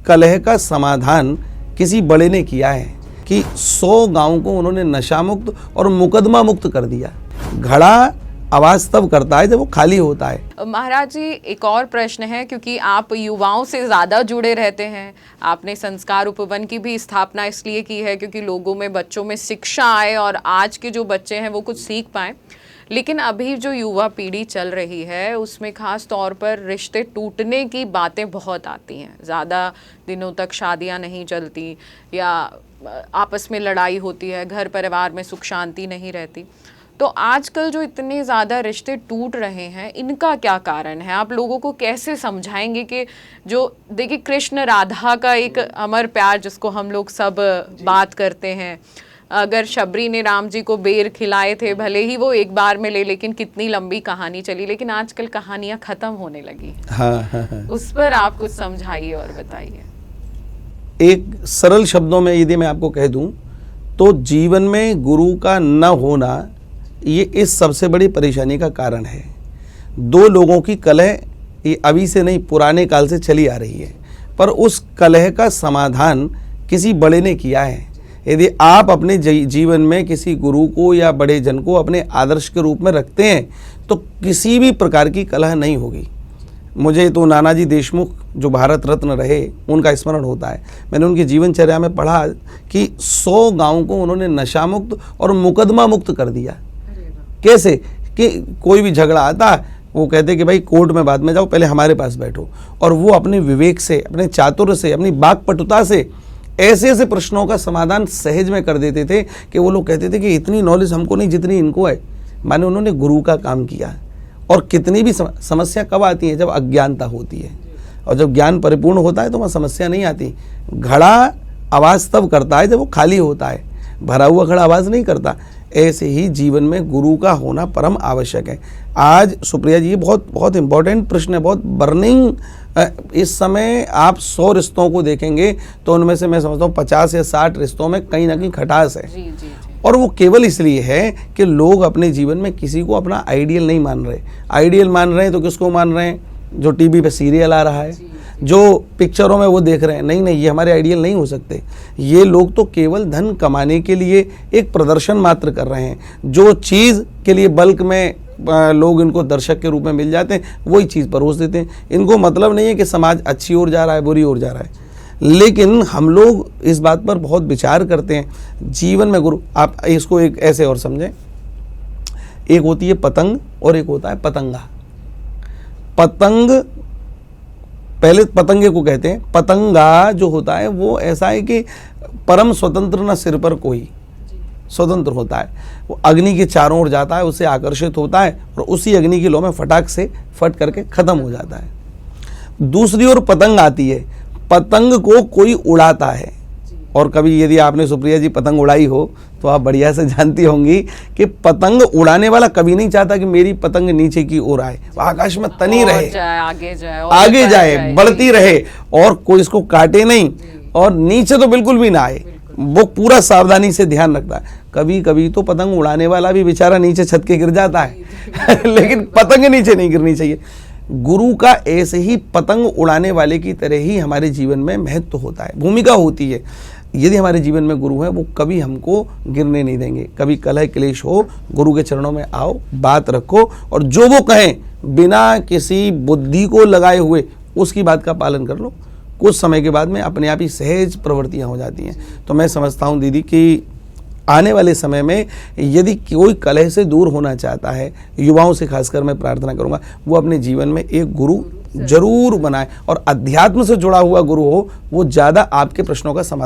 कलह का समाधान किसी बड़े ने किया है कि 100 गांव को उन्होंने नशा मुक्त और मुकदमा मुक्त कर दिया। घड़ा आवाज तब करता है जब वो खाली होता है। महाराज जी, एक और प्रश्न है, क्योंकि आप युवाओं से ज़्यादा जुड़े रहते हैं। आपने संस्कार उपवन की भी स्थापना इसलिए की है क्योंकि लोगों में, बच्चों में शिक्षा आए और आज के जो बच्चे हैं वो कुछ सीख पाएँ। लेकिन अभी जो युवा पीढ़ी चल रही है उसमें ख़ास तौर पर रिश्ते टूटने की बातें बहुत आती हैं। ज़्यादा दिनों तक शादियां नहीं चलती या आपस में लड़ाई होती है, घर परिवार में सुख शांति नहीं रहती। तो आजकल जो इतने ज़्यादा रिश्ते टूट रहे हैं, इनका क्या कारण है? आप लोगों को कैसे समझाएंगे कि जो देखिए कृष्ण राधा का एक अमर प्यार जिसको हम लोग सब बात करते हैं, अगर शबरी ने राम जी को बेर खिलाए थे, भले ही वो एक बार में ले, लेकिन कितनी लंबी कहानी चली। लेकिन आजकल कहानियां खत्म होने लगी। हाँ। उस पर आप कुछ समझाइए और बताइए। एक सरल शब्दों में यदि मैं आपको कह दूं तो जीवन में गुरु का न होना ये इस सबसे बड़ी परेशानी का कारण है। दो लोगों की कलह ये अभी से नहीं, पुराने काल से चली आ रही है, पर उस कलह का समाधान किसी बड़े ने किया है। यदि आप अपने जीवन में किसी गुरु को या बड़े जन को अपने आदर्श के रूप में रखते हैं तो किसी भी प्रकार की कलह नहीं होगी। मुझे तो नानाजी देशमुख जो भारत रत्न रहे उनका स्मरण होता है। मैंने उनकी जीवनचर्या में पढ़ा कि 100 गांव को उन्होंने नशा मुक्त और मुकदमा मुक्त कर दिया। कैसे कि कोई भी झगड़ा आता, वो कहते कि भाई कोर्ट में बाद में जाओ, पहले हमारे पास बैठो। और वो अपने विवेक से, अपने चातुर्य से, अपनी वाक्पटुता से ऐसे ऐसे प्रश्नों का समाधान सहज में कर देते थे कि वो लोग कहते थे कि इतनी नॉलेज हमको नहीं जितनी इनको है। माने उन्होंने गुरु का काम किया। और कितनी भी समस्या कब आती है? जब अज्ञानता होती है, और जब ज्ञान परिपूर्ण होता है तो वहाँ समस्या नहीं आती। घड़ा आवाज़ तब करता है जब वो खाली होता है, भरा हुआ घड़ा आवाज़ नहीं करता। ऐसे ही जीवन में गुरु का होना परम आवश्यक है। आज सुप्रिया जी, ये बहुत इंपॉर्टेंट प्रश्न है, बहुत बर्निंग। इस समय आप 100 रिश्तों को देखेंगे तो उनमें से मैं समझता हूँ 50 या 60 रिश्तों में कहीं ना कहीं खटास है। जी। और वो केवल इसलिए है कि लोग अपने जीवन में किसी को अपना आइडियल नहीं मान रहे। आइडियल मान रहे हैं तो किसको मान रहे हैं? जो टीवी पे सीरियल आ रहा है, जो पिक्चरों में वो देख रहे हैं। नहीं, ये हमारे आइडियल नहीं हो सकते। ये लोग तो केवल धन कमाने के लिए एक प्रदर्शन मात्र कर रहे हैं। जो चीज़ के लिए बल्क में लोग इनको दर्शक के रूप में मिल जाते हैं, वही चीज़ परोस देते हैं। इनको मतलब नहीं है कि समाज अच्छी ओर जा रहा है, बुरी ओर जा रहा है। लेकिन हम लोग इस बात पर बहुत विचार करते हैं। जीवन में गुरु, आप इसको एक ऐसे और समझें, एक होती है पतंग और एक होता है पतंगा। पतंग, पहले पतंगे को कहते हैं। पतंगा जो होता है वो ऐसा है कि परम स्वतंत्र न सिर पर कोई, स्वतंत्र होता है। वो अग्नि के चारों ओर जाता है, उससे आकर्षित होता है और उसी अग्नि की लौ में फटाक से फट करके खत्म हो जाता है। दूसरी ओर पतंग आती है। पतंग को कोई उड़ाता है। और कभी यदि आपने सुप्रिया जी पतंग उड़ाई हो तो आप बढ़िया से जानती होंगी कि पतंग उड़ाने वाला कभी नहीं चाहता कि मेरी पतंग नीचे की ओर आए, वो आकाश में तनी रहे, आगे जाए, बढ़ती रहे और कोई इसको काटे नहीं, और नीचे तो बिल्कुल भी ना आए। वो पूरा सावधानी से ध्यान रखता है। कभी कभी तो पतंग उड़ाने वाला भी बेचारा नीचे छत के गिर जाता है लेकिन पतंग नीचे नहीं गिरनी चाहिए। गुरु का ऐसे ही पतंग उड़ाने वाले की तरह ही हमारे जीवन में महत्व होता है, भूमिका होती है। यदि हमारे जीवन में गुरु है, वो कभी हमको गिरने नहीं देंगे। कभी कलह क्लेश हो, गुरु के चरणों में आओ, बात रखो, और जो वो कहें बिना किसी बुद्धि को लगाए हुए उसकी बात का पालन कर लो। कुछ समय के बाद में अपने आप ही सहज प्रवृत्तियां हो जाती हैं। तो मैं समझता हूं दीदी कि आने वाले समय में यदि कोई कलह से दूर होना चाहता है, युवाओं से खासकर मैं प्रार्थना करूंगा वो अपने जीवन में एक गुरु जरूर बनाए, और अध्यात्म से जुड़ा हुआ गुरु हो, वो ज़्यादा आपके प्रश्नों का समाधान